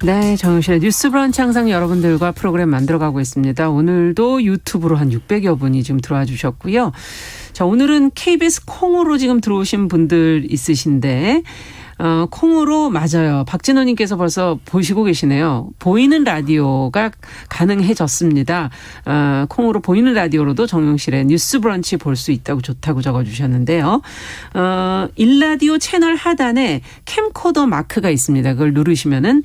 네, 정영실의 뉴스 브런치 항상 여러분들과 프로그램 만들어가고 있습니다. 오늘도 유튜브로 한 600여 분이 지금 들어와 주셨고요. 자, 오늘은 KBS 콩으로 지금 들어오신 분들 있으신데 콩으로 맞아요. 박진호님께서 벌써 보시고 계시네요. 보이는 라디오가 가능해졌습니다. 콩으로 보이는 라디오로도 정영실의 뉴스 브런치 볼 수 있다고 좋다고 적어주셨는데요. 일라디오 채널 하단에 캠코더 마크가 있습니다. 그걸 누르시면은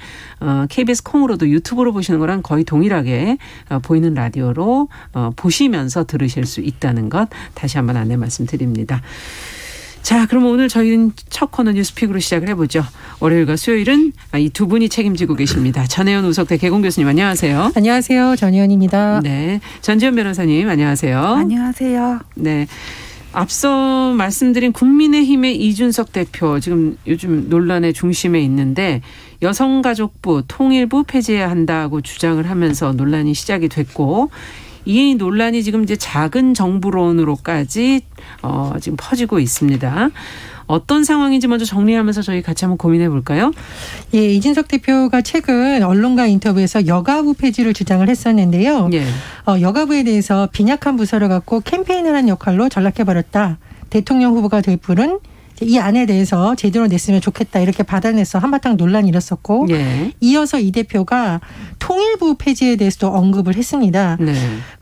KBS 콩으로도 유튜브로 보시는 거랑 거의 동일하게 보이는 라디오로 보시면서 들으실 수 있다는 것 다시 한번 안내 말씀드립니다. 자, 그럼 오늘 저희는 첫 코너 뉴스픽으로 시작을 해보죠. 월요일과 수요일은 이 두 분이 책임지고 계십니다. 전혜연 우석대 개공 교수님 안녕하세요. 안녕하세요. 전혜연입니다. 네, 전지현 변호사님 안녕하세요. 안녕하세요. 네, 앞서 말씀드린 국민의힘의 이준석 대표 지금 요즘 논란의 중심에 있는데 여성가족부 통일부 폐지해야 한다고 주장을 하면서 논란이 시작이 됐고 이 논란이 지금 이제 작은 정부론으로까지 지금 퍼지고 있습니다. 어떤 상황인지 먼저 정리하면서 저희 같이 한번 고민해 볼까요? 예, 이준석 대표가 최근 언론과 인터뷰에서 여가부 폐지를 주장을 했었는데요. 예. 여가부에 대해서 빈약한 부서를 갖고 캠페인을 한 역할로 전락해버렸다. 대통령 후보가 될 분은 이 안에 대해서 제대로 냈으면 좋겠다 이렇게 받아내서 한바탕 논란이 일었었고 예. 이어서 이 대표가 통일부 폐지에 대해서도 언급을 했습니다. 네.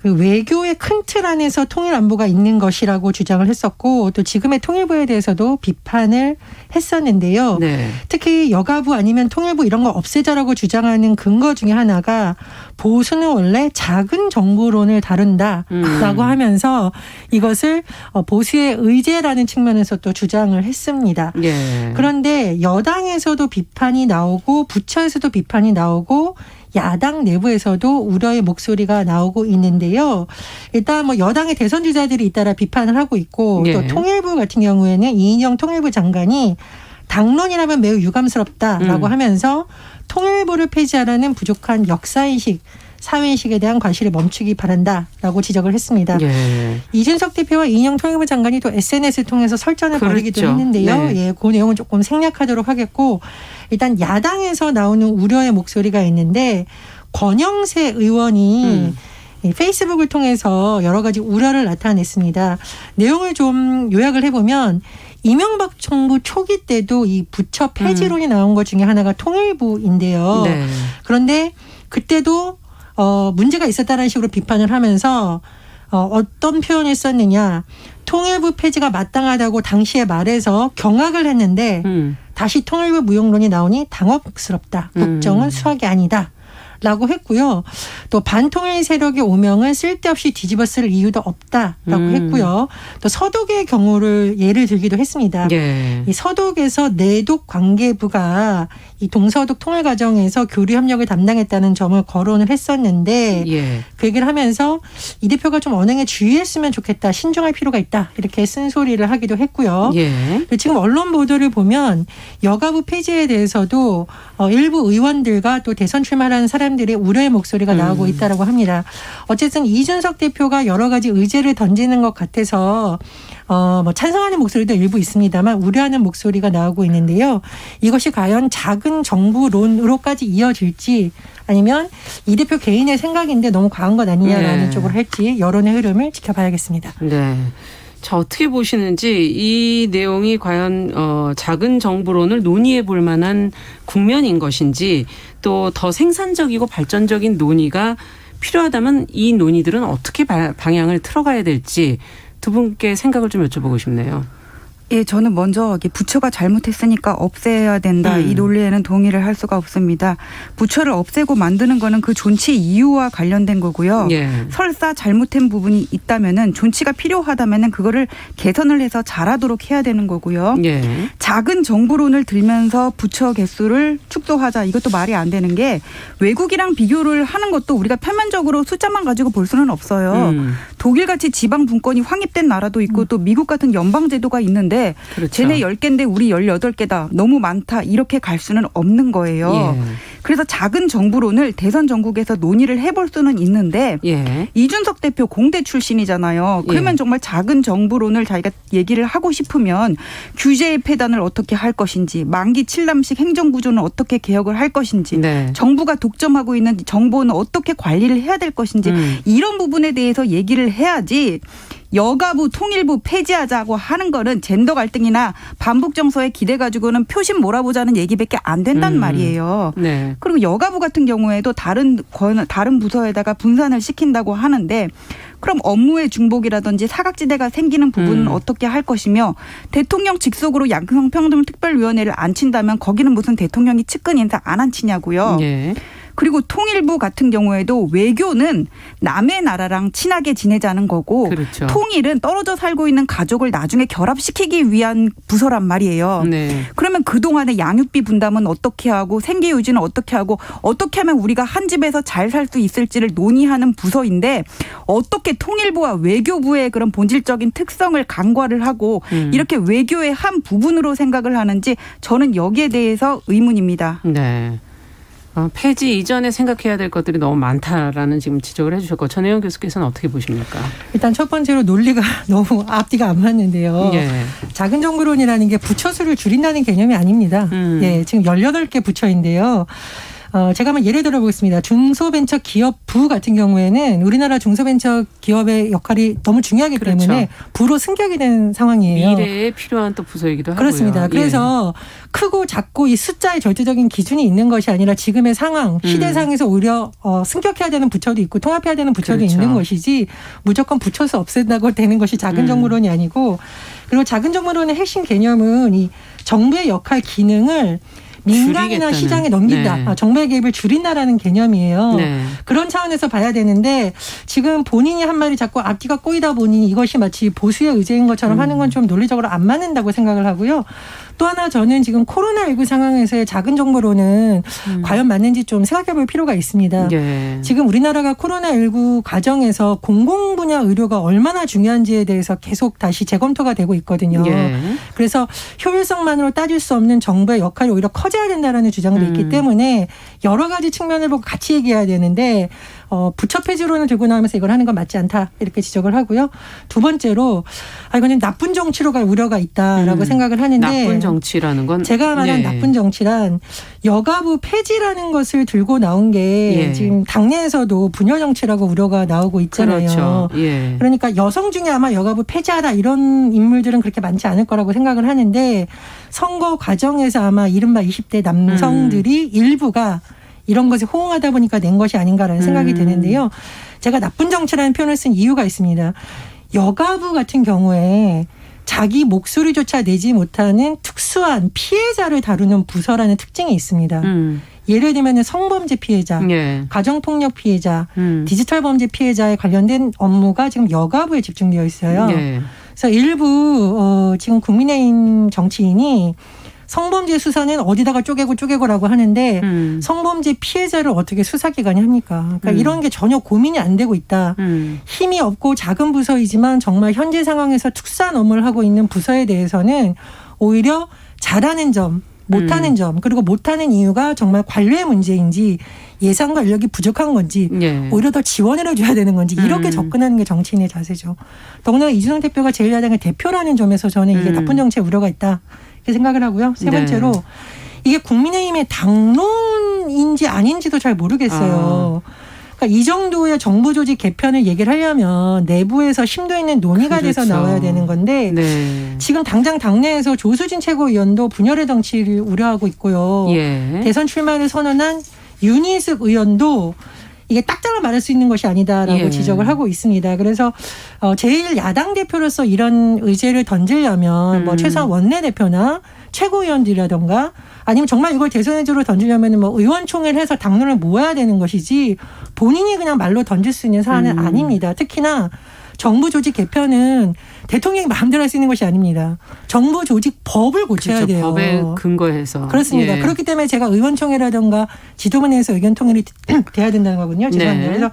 그 외교의 큰 틀 안에서 통일 안보가 있는 것이라고 주장을 했었고 또 지금의 통일부에 대해서도 비판을 했었는데요. 네. 특히 여가부 아니면 통일부 이런 거 없애자라고 주장하는 근거 중에 하나가 보수는 원래 작은 정부론을 다룬다라고 하면서 이것을 보수의 의제라는 측면에서 또 주장을 했습니다. 예. 그런데 여당에서도 비판이 나오고 부처에서도 비판이 나오고 야당 내부에서도 우려의 목소리가 나오고 있는데요. 일단 뭐 여당의 대선 주자들이 잇따라 비판을 하고 있고 예. 또 통일부 같은 경우에는 이인영 통일부 장관이 당론이라면 매우 유감스럽다라고 하면서 통일부를 폐지하라는 부족한 역사인식, 사회인식에 대한 과실을 멈추기 바란다라고 지적을 했습니다. 예. 이준석 대표와 이인영 통일부 장관이 또 SNS를 통해서 설전을 그렇죠. 벌이기도 했는데요. 네. 예, 그 내용은 조금 생략하도록 하겠고 일단 야당에서 나오는 우려의 목소리가 있는데 권영세 의원이 페이스북을 통해서 여러 가지 우려를 나타냈습니다. 내용을 좀 요약을 해보면 이명박 정부 초기 때도 이 부처 폐지론이 나온 것 중에 하나가 통일부인데요. 네. 그런데 그때도 문제가 있었다는 식으로 비판을 하면서 어떤 표현을 썼느냐. 통일부 폐지가 마땅하다고 당시에 말해서 경악을 했는데 다시 통일부 무용론이 나오니 당혹스럽다. 국정은 수학이 아니다. 라고 했고요. 또 반통일 세력의 오명을 쓸데없이 뒤집어 쓸 이유도 없다라고 했고요. 또 서독의 경우를 예를 들기도 했습니다. 예. 이 서독에서 내독 관계부가 이 동서독 통일 과정에서 교류 협력을 담당했다는 점을 거론을 했었는데 예. 그 얘기를 하면서 이 대표가 좀 언행에 주의했으면 좋겠다. 신중할 필요가 있다. 이렇게 쓴소리를 하기도 했고요. 예. 지금 언론 보도를 보면 여가부 폐지에 대해서도 일부 의원들과 또 대선 출마하는 사람들의 우려의 목소리가 나오고 있다고 합니다. 어쨌든 이준석 대표가 여러 가지 의제를 던지는 것 같아서 뭐 찬성하는 목소리도 일부 있습니다만 우려하는 목소리가 나오고 있는데요. 이것이 과연 작은 정부론으로까지 이어질지 아니면 이 대표 개인의 생각인데 너무 과한 것 아니냐라는 네. 쪽으로 할지 여론의 흐름을 지켜봐야겠습니다. 네. 자, 어떻게 보시는지 이 내용이 과연 작은 정부론을 논의해 볼 만한 국면인 것인지 또 더 생산적이고 발전적인 논의가 필요하다면 이 논의들은 어떻게 방향을 틀어가야 될지 두 분께 생각을 좀 여쭤보고 싶네요. 예, 저는 먼저 부처가 잘못했으니까 없애야 된다. 이 논리에는 동의를 할 수가 없습니다. 부처를 없애고 만드는 거는 그 존치 이유와 관련된 거고요. 예. 설사 잘못된 부분이 있다면은 존치가 필요하다면은 그거를 개선을 해서 잘하도록 해야 되는 거고요. 예. 작은 정부론을 들면서 부처 개수를 축소하자. 이것도 말이 안 되는 게 외국이랑 비교를 하는 것도 우리가 표면적으로 숫자만 가지고 볼 수는 없어요. 독일같이 지방 분권이 확립된 나라도 있고 또 미국 같은 연방제도가 있는데 그렇죠. 쟤네 10개인데 우리 18개다. 너무 많다. 이렇게 갈 수는 없는 거예요. 예. 그래서 작은 정부론을 대선 전국에서 논의를 해볼 수는 있는데 예. 이준석 대표 공대 출신이잖아요. 그러면 예. 정말 작은 정부론을 자기가 얘기를 하고 싶으면 규제의 폐단을 어떻게 할 것인지, 만기 7남식 행정구조는 어떻게 개혁을 할 것인지, 네. 정부가 독점하고 있는 정보는 어떻게 관리를 해야 될 것인지 이런 부분에 대해서 얘기를 해야지 여가부 통일부 폐지하자고 하는 거는 젠더 갈등이나 반북 정서에 기대 가지고는 표심 몰아보자는 얘기밖에 안 된단 말이에요. 네. 그리고 여가부 같은 경우에도 다른 부서에다가 분산을 시킨다고 하는데 그럼 업무의 중복이라든지 사각지대가 생기는 부분은 어떻게 할 것이며 대통령 직속으로 양성평등특별위원회를 앉힌다면 거기는 무슨 대통령이 측근 인사 안 앉히냐고요. 예. 그리고 통일부 같은 경우에도 외교는 남의 나라랑 친하게 지내자는 거고 그렇죠. 통일은 떨어져 살고 있는 가족을 나중에 결합시키기 위한 부서란 말이에요. 네. 그러면 그동안의 양육비 분담은 어떻게 하고 생계 유지는 어떻게 하고 어떻게 하면 우리가 한 집에서 잘 살 수 있을지를 논의하는 부서인데 어떻게 통일부와 외교부의 그런 본질적인 특성을 간과를 하고 이렇게 외교의 한 부분으로 생각을 하는지 저는 여기에 대해서 의문입니다. 네. 폐지 이전에 생각해야 될 것들이 너무 많다라는 지금 지적을 해주셨고 전혜영 교수께서는 어떻게 보십니까? 일단 첫 번째로 논리가 너무 앞뒤가 안 맞는데요. 예. 작은 정부론이라는 게 부처 수를 줄인다는 개념이 아닙니다. 예, 지금 18개 부처인데요. 제가 한번 예를 들어보겠습니다. 중소벤처기업부 같은 경우에는 우리나라 중소벤처기업의 역할이 너무 중요하기 그렇죠. 때문에 부로 승격이 된 상황이에요. 미래에 필요한 또 부서이기도 하고요. 그렇습니다. 그래서 크고 작고 이 숫자의 절대적인 기준이 있는 것이 아니라 지금의 상황, 시대상에서 오히려 승격해야 되는 부처도 있고 통합해야 되는 부처도 그렇죠. 있는 것이지 무조건 붙여서 없앤다고 되는 것이 작은 정부론이 아니고 그리고 작은 정부론의 핵심 개념은 이 정부의 역할 기능을 민간이나 줄이겠다는. 시장에 넘긴다. 네. 정부의 개입을 줄인다라는 개념이에요. 네. 그런 차원에서 봐야 되는데 지금 본인이 한 말이 자꾸 앞뒤가 꼬이다 보니 이것이 마치 보수의 의제인 것처럼 하는 건 좀 논리적으로 안 맞는다고 생각을 하고요. 또 하나 저는 지금 코로나19 상황에서의 작은 정부로는 과연 맞는지 좀 생각해 볼 필요가 있습니다. 예. 지금 우리나라가 코로나19 과정에서 공공분야 의료가 얼마나 중요한지에 대해서 계속 다시 재검토가 되고 있거든요. 예. 그래서 효율성만으로 따질 수 없는 정부의 역할이 오히려 커져야 된다는 주장도 있기 때문에 여러 가지 측면을 보고 같이 얘기해야 되는데 부처 폐지론을 들고 나오면서 이걸 하는 건 맞지 않다 이렇게 지적을 하고요. 두 번째로 이거는 나쁜 정치로 갈 우려가 있다라고 생각을 하는데 나쁜 정치라는 건 제가 말한 예. 나쁜 정치란 여가부 폐지라는 것을 들고 나온 게 예. 지금 당내에서도 분열 정치라고 우려가 나오고 있잖아요. 그렇죠. 예. 그러니까 여성 중에 아마 여가부 폐지하라 이런 인물들은 그렇게 많지 않을 거라고 생각을 하는데 선거 과정에서 아마 이른바 20대 남성들이 일부가 이런 것에 호응하다 보니까 낸 것이 아닌가라는 생각이 드는데요. 제가 나쁜 정치라는 표현을 쓴 이유가 있습니다. 여가부 같은 경우에 자기 목소리조차 내지 못하는 특수한 피해자를 다루는 부서라는 특징이 있습니다. 예를 들면 성범죄 피해자, 예. 가정폭력 피해자, 디지털 범죄 피해자에 관련된 업무가 지금 여가부에 집중되어 있어요. 예. 그래서 일부 지금 국민의힘 정치인이 성범죄 수사는 어디다가 쪼개고라고 하는데 성범죄 피해자를 어떻게 수사기관이 합니까? 그러니까 이런 게 전혀 고민이 안 되고 있다. 힘이 없고 작은 부서이지만 정말 현재 상황에서 특수한 업무를 하고 있는 부서에 대해서는 오히려 잘하는 점, 못하는 점, 그리고 못하는 이유가 정말 관료의 문제인지 예산과 인력이 부족한 건지 예. 오히려 더 지원을 해줘야 되는 건지 이렇게 접근하는 게 정치인의 자세죠. 더구나 이준석 대표가 제1야당의 대표라는 점에서 저는 이게 나쁜 정치의 우려가 있다. 이렇게 생각을 하고요. 세 번째로 네. 이게 국민의힘의 당론인지 아닌지도 잘 모르겠어요. 그러니까 이 정도의 정부 조직 개편을 얘기를 하려면 내부에서 심도 있는 논의가 돼서 그렇죠. 나와야 되는 건데 네. 지금 당장 당내에서 조수진 최고위원도 분열의 정치를 우려하고 있고요. 예. 대선 출마를 선언한 윤희숙 의원도 이게 딱 잘라 말할 수 있는 것이 아니다라고 예. 지적을 하고 있습니다. 그래서 제1야당 대표로서 이런 의제를 던지려면 뭐 최소한 원내대표나 최고위원들이라든가 아니면 정말 이걸 대선의제로 던지려면 뭐 의원총회를 해서 당론을 모아야 되는 것이지 본인이 그냥 말로 던질 수 있는 사안은 아닙니다. 특히나 정부 조직 개편은 대통령이 마음대로 할 수 있는 것이 아닙니다. 정부 조직 법을 고쳐야 그렇죠. 돼요. 법에 근거해서. 그렇습니다. 예. 그렇기 때문에 제가 의원총회라든가 지도부내에서 의견 통일이 돼야 된다는 거군요. 죄송합니다. 네. 그래서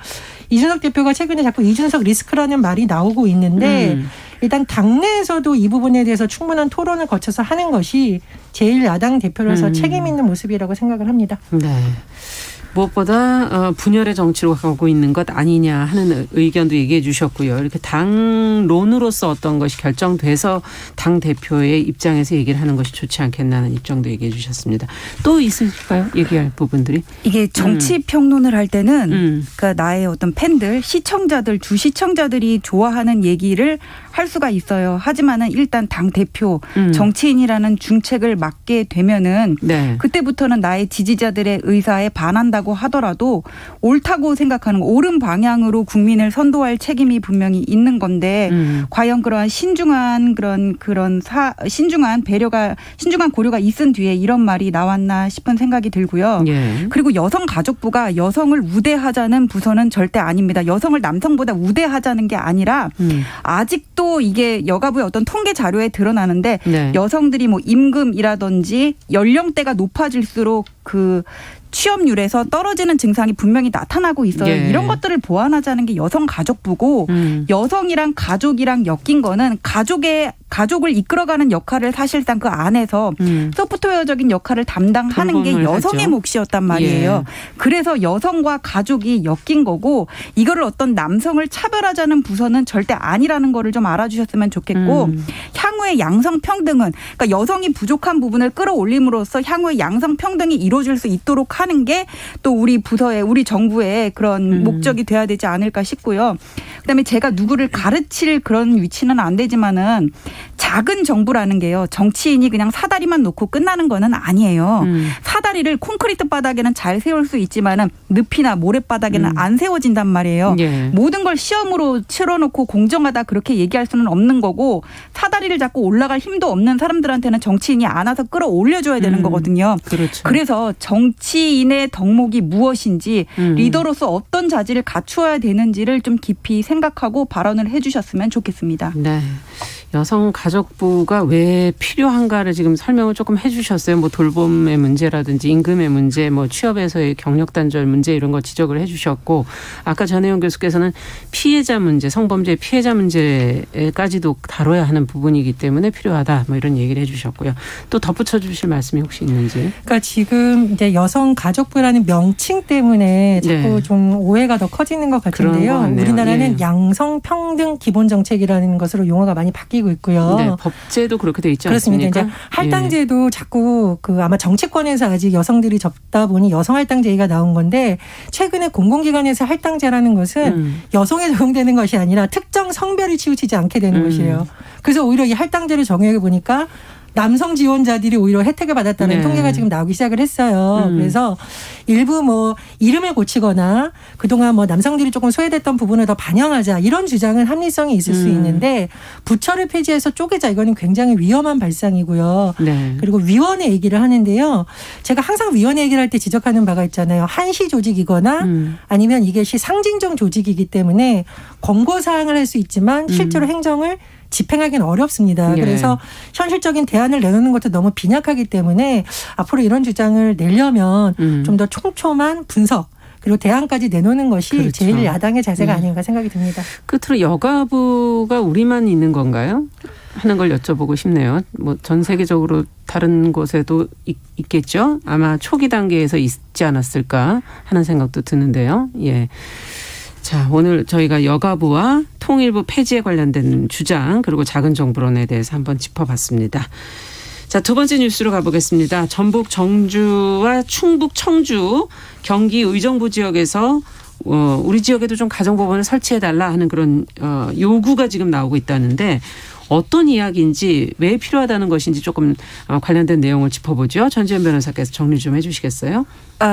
이준석 대표가 최근에 자꾸 이준석 리스크라는 말이 나오고 있는데 일단 당내에서도 이 부분에 대해서 충분한 토론을 거쳐서 하는 것이 제1야당 대표로서 책임 있는 모습이라고 생각을 합니다. 네. 무엇보다 분열의 정치로 가고 있는 것 아니냐 하는 의견도 얘기해 주셨고요. 이렇게 당론으로서 어떤 것이 결정돼서 당 대표의 입장에서 얘기를 하는 것이 좋지 않겠나는 입장도 얘기해 주셨습니다. 또 있을까요? 얘기할 부분들이? 이게 정치 평론을 할 때는 그 나의 어떤 팬들, 시청자들, 주 시청자들이 좋아하는 얘기를 할 수가 있어요. 하지만은 일단 당 대표, 정치인이라는 중책을 맡게 되면은 네. 그때부터는 나의 지지자들의 의사에 반한다고 하더라도 옳다고 생각하는 거, 옳은 방향으로 국민을 선도할 책임이 분명히 있는 건데 과연 그러한 신중한 신중한 배려가 신중한 고려가 있은 뒤에 이런 말이 나왔나 싶은 생각이 들고요. 예. 그리고 여성가족부가 여성을 우대하자는 부서는 절대 아닙니다. 여성을 남성보다 우대하자는 게 아니라 아직도 이게 여가부의 어떤 통계 자료에 드러나는데 네. 여성들이 뭐 임금이라든지 연령대가 높아질수록 그 취업률에서 떨어지는 증상이 분명히 나타나고 있어요. 예. 이런 것들을 보완하자는 게 여성가족부고 여성이랑 가족이랑 엮인 거는 가족을 이끌어가는 역할을 사실상 그 안에서 소프트웨어적인 역할을 담당하는 게 여성의 하죠. 몫이었단 말이에요. 예. 그래서 여성과 가족이 엮인 거고 이거를 어떤 남성을 차별하자는 부서는 절대 아니라는 거를 좀 알아주셨으면 좋겠고 향후의 양성평등은 그러니까 여성이 부족한 부분을 끌어올림으로써 향후의 양성평등이 이루어질 수 있도록 하는 게 또 우리 부서의 우리 정부의 그런 목적이 돼야 되지 않을까 싶고요. 그다음에 제가 누구를 가르칠 그런 위치는 안 되지만은 작은 정부라는 게요. 정치인이 그냥 사다리만 놓고 끝나는 거는 아니에요. 사다리를 콘크리트 바닥에는 잘 세울 수 있지만은 늪이나 모래바닥에는 안 세워진단 말이에요. 예. 모든 걸 시험으로 치러놓고 공정하다 그렇게 얘기할 수는 없는 거고 사다리를 잡고 올라갈 힘도 없는 사람들한테는 정치인이 안아서 끌어올려줘야 되는 거거든요. 그렇죠. 그래서 정치인의 덕목이 무엇인지 리더로서 어떤 자질을 갖추어야 되는지를 좀 깊이 생각하고 발언을 해 주셨으면 좋겠습니다. 네. 여성가족부가 왜 필요한가를 지금 설명을 조금 해 주셨어요. 뭐 돌봄의 문제라든지 임금의 문제, 뭐 취업에서의 경력 단절 문제 이런 거 지적을 해 주셨고 아까 전혜영 교수께서는 피해자 문제, 성범죄 피해자 문제까지도 다뤄야 하는 부분이기 때문에 필요하다. 뭐 이런 얘기를 해 주셨고요. 또 덧붙여 주실 말씀이 혹시 있는지. 그러니까 지금 이제 여성가족부라는 명칭 때문에 자꾸 네. 좀 오해가 더 커지는 것 같은데요. 그런 것 같네요. 우리나라는 예. 양성평등 기본정책이라는 것으로 용어가 많이 바뀌고 있고요. 네, 법제도 그렇게 돼 있지 그렇습니다. 않습니까? 이제 할당제도 자꾸 아마 정치권에서 아직 여성들이 접다 보니 여성 할당제 얘기가 나온 건데 최근에 공공기관에서 할당제라는 것은 여성에 적용되는 것이 아니라 특정 성별이 치우치지 않게 되는 것이에요. 그래서 오히려 이 할당제를 정해 보니까 남성 지원자들이 오히려 혜택을 받았다는 네. 통계가 지금 나오기 시작을 했어요. 그래서 일부 뭐 이름을 고치거나 그동안 뭐 남성들이 조금 소외됐던 부분을 더 반영하자 이런 주장은 합리성이 있을 수 있는데 부처를 폐지해서 쪼개자 이거는 굉장히 위험한 발상이고요. 네. 그리고 위원회 얘기를 하는데요. 제가 항상 위원회 얘기를 할 때 지적하는 바가 있잖아요. 한시 조직이거나 아니면 이것이 상징적 조직이기 때문에 권고사항을 할 수 있지만 실제로 행정을 집행하기는 어렵습니다. 예. 그래서 현실적인 대안을 내놓는 것도 너무 빈약하기 때문에 앞으로 이런 주장을 내려면 좀 더 촘촘한 분석 그리고 대안까지 내놓는 것이 그렇죠. 제일 야당의 자세가 아닌가 생각이 듭니다. 끝으로 여가부가 우리만 있는 건가요? 하는 걸 여쭤보고 싶네요. 뭐 전 세계적으로 다른 곳에도 있겠죠. 아마 초기 단계에서 있지 않았을까 하는 생각도 드는데요. 예. 자, 오늘 저희가 여가부와 통일부 폐지에 관련된 주장 그리고 작은 정부론에 대해서 한번 짚어봤습니다. 자, 두 번째 뉴스로 가보겠습니다. 전북 정주와 충북 청주 경기 의정부 지역에서 우리 지역에도 좀 가정법원을 설치해달라 하는 그런 요구가 지금 나오고 있다는데 어떤 이야기인지 왜 필요하다는 것인지 조금 관련된 내용을 짚어보죠. 전지현 변호사께서 정리 좀 해주시겠어요?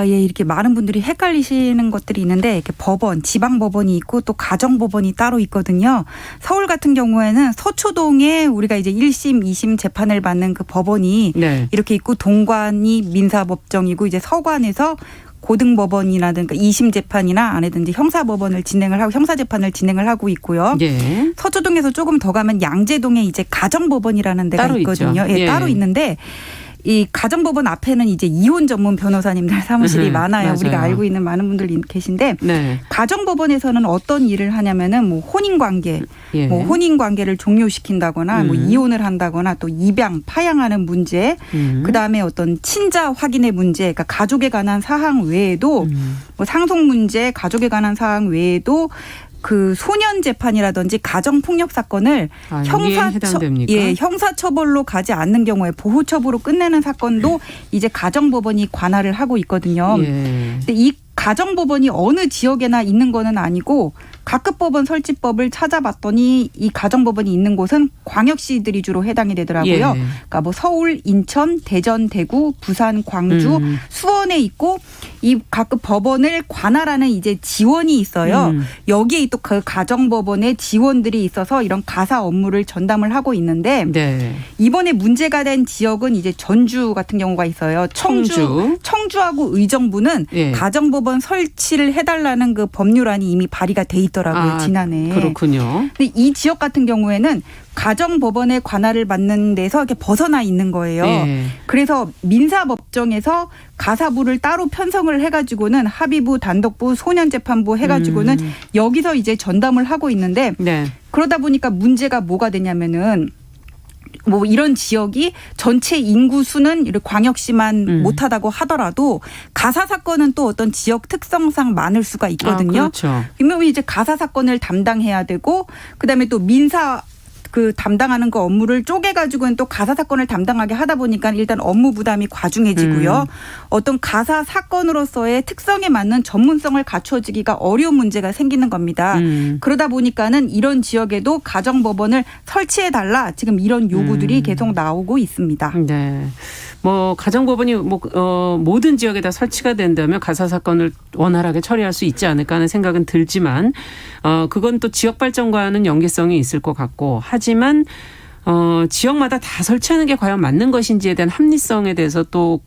예, 이렇게 많은 분들이 헷갈리시는 것들이 있는데 이렇게 법원, 지방법원이 있고 또 가정법원이 따로 있거든요. 서울 같은 경우에는 서초동에 우리가 이제 1심, 2심 재판을 받는 그 법원이 네. 이렇게 있고 동관이 민사법정이고 이제 서관에서 고등법원이라든가 2심 재판이나 아니든지 형사법원을 진행을 하고 형사재판을 진행을 하고 있고요. 예. 서초동에서 조금 더 가면 양재동에 이제 가정법원이라는 데가 따로 있거든요. 있죠. 예, 예. 따로 있는데 이 가정법원 앞에는 이제 이혼 전문 변호사님들 사무실이 많아요. 맞아요. 우리가 알고 있는 많은 분들이 계신데 네. 가정법원에서는 어떤 일을 하냐면은 뭐 혼인관계, 예. 뭐 혼인관계를 종료시킨다거나 뭐 이혼을 한다거나 또 입양, 파양하는 문제, 그다음에 어떤 친자 확인의 문제, 그러니까 가족에 관한 사항 외에도 뭐 상속 문제, 가족에 관한 사항 외에도 그 소년 재판이라든지 가정 폭력 사건을 여기에 해당됩니까? 형사처벌로 가지 않는 경우에 보호처벌로 끝내는 사건도 이제 가정법원이 관할을 하고 있거든요. 예. 근데 이 가정법원이 어느 지역에나 있는 거는 아니고 각급법원 설치법을 찾아봤더니 이 가정법원이 있는 곳은 광역시들이 주로 해당이 되더라고요. 예. 그러니까 뭐 서울, 인천, 대전, 대구, 부산, 광주, 수원에 있고 이 각급 법원을 관할하는 이제 지원이 있어요. 여기에 또 그 가정법원의 지원들이 있어서 이런 가사 업무를 전담을 하고 있는데 네. 이번에 문제가 된 지역은 이제 전주 같은 경우가 있어요. 청주하고 의정부는 예. 가정법원 설치를 해달라는 그 법률안이 이미 발의가 돼 있더라고요. 지난해. 그렇군요. 근데 이 지역 같은 경우에는 가정법원의 관할을 받는 데서 이렇게 벗어나 있는 거예요. 예. 그래서 민사법정에서 가사부를 따로 편성을 해가지고는 합의부, 단독부, 소년재판부 해가지고는 여기서 이제 전담을 하고 있는데 네. 그러다 보니까 문제가 뭐가 되냐면은 뭐 이런 지역이 전체 인구 수는 이렇게 광역시만 못하다고 하더라도 가사 사건은 또 어떤 지역 특성상 많을 수가 있거든요. 그렇죠. 그러면 이제 가사 사건을 담당해야 되고 그다음에 또 민사 그 담당하는 그 업무를 쪼개가지고는 또 가사 사건을 담당하게 하다 보니까 일단 업무 부담이 과중해지고요. 어떤 가사 사건으로서의 특성에 맞는 전문성을 갖춰지기가 어려운 문제가 생기는 겁니다. 그러다 보니까는 이런 지역에도 가정법원을 설치해달라 지금 이런 요구들이 계속 나오고 있습니다. 네. 뭐 가정법원이 모든 지역에다 설치가 된다면 가사 사건을 원활하게 처리할 수 있지 않을까 하는 생각은 들지만 그건 또 지역 발전과는 연계성이 있을 것 같고 하지만 지역마다 다 설치하는 게 과연 맞는 것인지에 대한 합리성에 대해서 또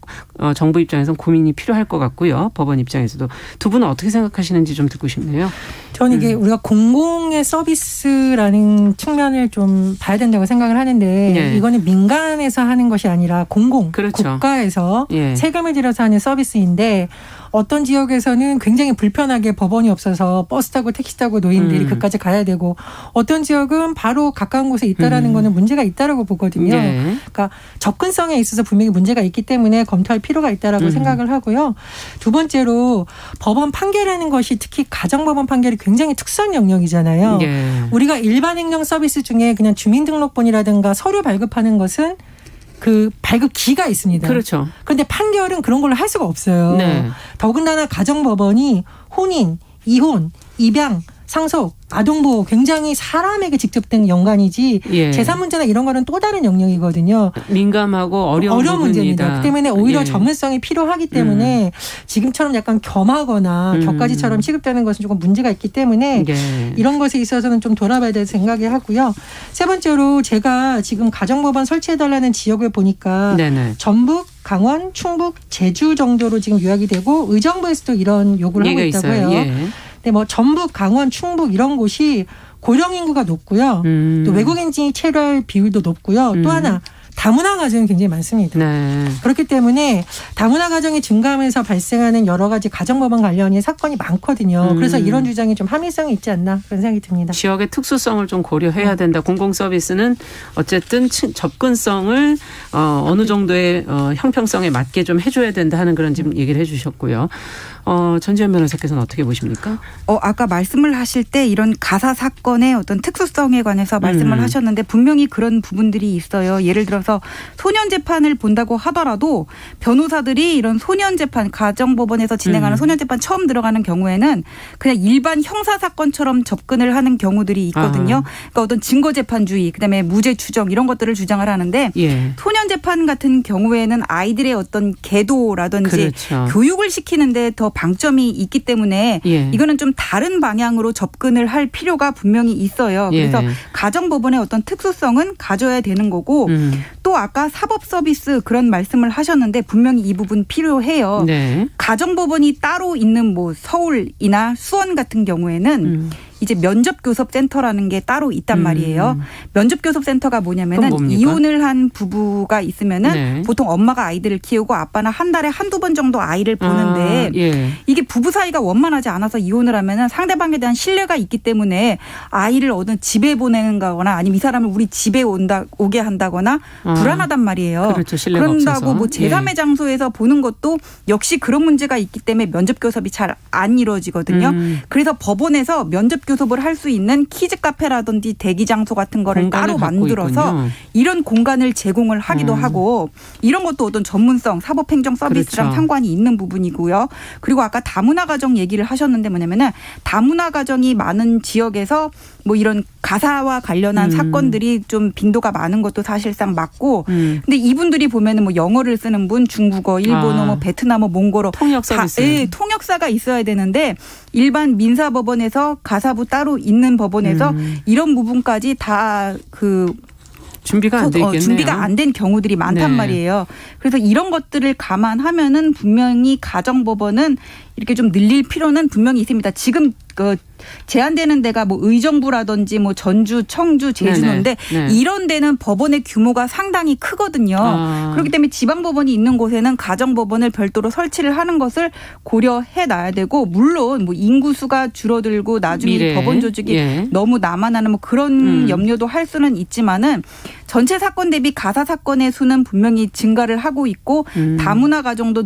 정부 입장에서는 고민이 필요할 것 같고요. 법원 입장에서도. 두 분은 어떻게 생각하시는지 좀 듣고 싶네요. 저는 이게 우리가 공공의 서비스라는 측면을 좀 봐야 된다고 생각을 하는데 네. 이거는 민간에서 하는 것이 아니라 공공, 그렇죠. 국가에서 예. 세금을 들여서 하는 서비스인데 어떤 지역에서는 굉장히 불편하게 법원이 없어서 버스 타고 택시 타고 노인들이 그까지 가야 되고 어떤 지역은 바로 가까운 곳에 있다라는 거는 문제가 있다라고 보거든요. 네. 그러니까 접근성에 있어서 분명히 문제가 있기 때문에 검토할 필요가 있다라고 생각을 하고요. 두 번째로 법원 판결하는 것이 특히 가정법원 판결이 굉장히 특수한 영역이잖아요. 예. 우리가 일반 행정 서비스 중에 그냥 주민등록번이라든가 서류 발급하는 것은 그 발급기가 있습니다. 그렇죠. 그런데 판결은 그런 걸로 할 수가 없어요. 네. 더군다나 가정법원이 혼인, 이혼, 입양, 상속, 아동보호 굉장히 사람에게 직접된 연관이지 예. 재산 문제나 이런 거는 또 다른 영역이거든요. 민감하고 어려운 문제입니다. 부분이다. 그 때문에 오히려 예. 전문성이 필요하기 때문에 지금처럼 약간 겸하거나 격가지처럼 취급되는 것은 조금 문제가 있기 때문에 예. 이런 것에 있어서는 좀 돌아봐야 될 생각이 하고요. 세 번째로 제가 지금 가정법원 설치해달라는 지역을 보니까 네네. 전북, 강원, 충북, 제주 정도로 지금 요약이 되고 의정부에서도 이런 요구를 하고 얘기가 있다고 있어요. 해요. 예. 근데 뭐 전북, 강원, 충북 이런 곳이 고령 인구가 높고요. 또 외국인지 체류할 비율도 높고요. 또 하나 다문화 가정이 굉장히 많습니다. 네. 그렇기 때문에 다문화 가정이 증가하면서 발생하는 여러 가지 가정법원 관련인 사건이 많거든요. 그래서 이런 주장이 좀 합리성이 있지 않나 그런 생각이 듭니다. 지역의 특수성을 좀 고려해야 된다. 공공 서비스는 어쨌든 접근성을 어느 정도의 형평성에 맞게 좀 해줘야 된다 하는 그런 지금 얘기를 해주셨고요. 전지현 변호사께서는 어떻게 보십니까? 아까 말씀을 하실 때 이런 가사 사건의 어떤 특수성에 관해서 말씀을 하셨는데 분명히 그런 부분들이 있어요. 예를 들어서 소년 재판을 본다고 하더라도 변호사들이 이런 소년 재판 가정법원에서 진행하는 소년 재판 처음 들어가는 경우에는 그냥 일반 형사 사건처럼 접근을 하는 경우들이 있거든요. 그러니까 어떤 증거 재판주의, 그다음에 무죄 추정 이런 것들을 주장을 하는데 예. 소년 재판 같은 경우에는 아이들의 어떤 계도라든지 그렇죠. 교육을 시키는데 더 방점이 있기 때문에 예. 이거는 좀 다른 방향으로 접근을 할 필요가 분명히 있어요. 그래서 예. 가정법원의 어떤 특수성은 가져야 되는 거고 또 아까 사법 서비스 그런 말씀을 하셨는데 분명히 이 부분 필요해요. 네. 가정법원이 따로 있는 뭐 서울이나 수원 같은 경우에는 이제 면접교섭센터라는 게 따로 있단 말이에요. 면접교섭센터가 뭐냐면은 뭡니까? 이혼을 한 부부가 있으면은 네. 보통 엄마가 아이들을 키우고 아빠는 한 달에 한두 번 정도 아이를 보는데 예. 이게 부부 사이가 원만하지 않아서 이혼을 하면은 상대방에 대한 신뢰가 있기 때문에 아이를 어느 집에 보내는 거거나 아니면 이 사람을 우리 집에 오게 한다거나 불안하단 말이에요. 그렇죠. 신뢰가 그런다고 없어서. 뭐 제3의 장소에서 보는 것도 역시 그런 문제가 있기 때문에 면접교섭이 잘 안 이루어지거든요. 그래서 법원에서 면접교섭을 할 수 있는 키즈 카페라든지 대기 장소 같은 거를 따로 만들어서 있군요. 이런 공간을 제공을 하기도 하고 이런 것도 어떤 전문성 사법행정 서비스랑 그렇죠. 상관이 있는 부분이고요. 그리고 아까 다문화 가정 얘기를 하셨는데 뭐냐면은 다문화 가정이 많은 지역에서 뭐 이런 가사와 관련한 사건들이 좀 빈도가 많은 것도 사실상 맞고 근데 이분들이 보면은 뭐 영어를 쓰는 분, 중국어, 일본어, 뭐 베트남어, 몽골어 통역 서비스. 예, 통역사가 있어야 되는데 일반 민사법원에서 가사부 따로 있는 법원에서 이런 부분까지 다 준비가 안 돼 있겠네요. 준비가 안 된 경우들이 많단 네. 말이에요. 그래서 이런 것들을 감안하면은 분명히 가정법원은 이렇게 좀 늘릴 필요는 분명히 있습니다. 지금 제한되는 데가 뭐 의정부라든지 뭐 전주, 청주, 제주도인데 네네. 네. 이런 데는 법원의 규모가 상당히 크거든요. 그렇기 때문에 지방법원이 있는 곳에는 가정법원을 별도로 설치를 하는 것을 고려해 놔야 되고 물론 뭐 인구수가 줄어들고 나중에 미래에. 법원 조직이 예. 너무 남아나는 뭐 그런 염려도 할 수는 있지만은 전체 사건 대비 가사 사건의 수는 분명히 증가를 하고 있고 다문화 가정도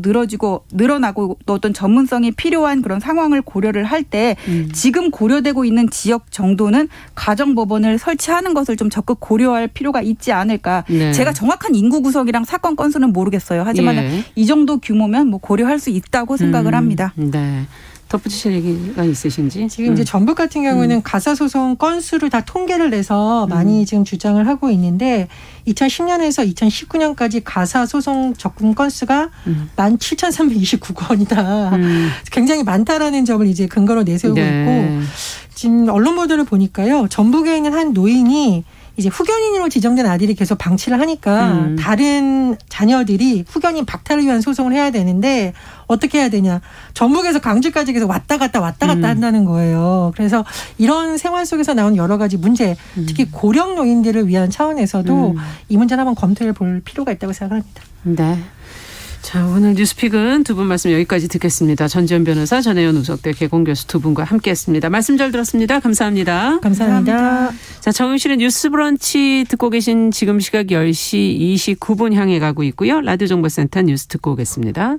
늘어나고 또 어떤 전문성이 필요한 그런 상황을 고려를 할 때 지금 고려되고 있는 지역 정도는 가정법원을 설치하는 것을 좀 적극 고려할 필요가 있지 않을까. 네. 제가 정확한 인구 구성이랑 사건 건수는 모르겠어요. 하지만 예. 이 정도 규모면 뭐 고려할 수 있다고 생각을 합니다. 네. 덧붙이실 얘기가 있으신지? 지금 이제 전북 같은 경우는 가사소송 건수를 다 통계를 내서 많이 지금 주장을 하고 있는데 2010년에서 2019년까지 가사소송 접근 건수가 17,329건이다. 굉장히 많다라는 점을 이제 근거로 내세우고 네. 있고 지금 언론 보도를 보니까요. 전북에 있는 한 노인이 이제 후견인으로 지정된 아들이 계속 방치를 하니까 다른 자녀들이 후견인 박탈을 위한 소송을 해야 되는데 어떻게 해야 되냐. 전북에서 광주까지 계속 왔다 갔다 한다는 거예요. 그래서 이런 생활 속에서 나온 여러 가지 문제, 특히 고령 노인들을 위한 차원에서도 이 문제를 한번 검토해 볼 필요가 있다고 생각합니다. 네. 자, 오늘 뉴스픽은 두 분 말씀 여기까지 듣겠습니다. 전지현 변호사, 전혜연 우석대 개공교수 두 분과 함께했습니다. 말씀 잘 들었습니다. 감사합니다. 감사합니다. 자, 정용실의 뉴스 브런치 듣고 계신 지금 시각 10시 29분 향해 가고 있고요. 라디오 정보센터 뉴스 듣고 오겠습니다.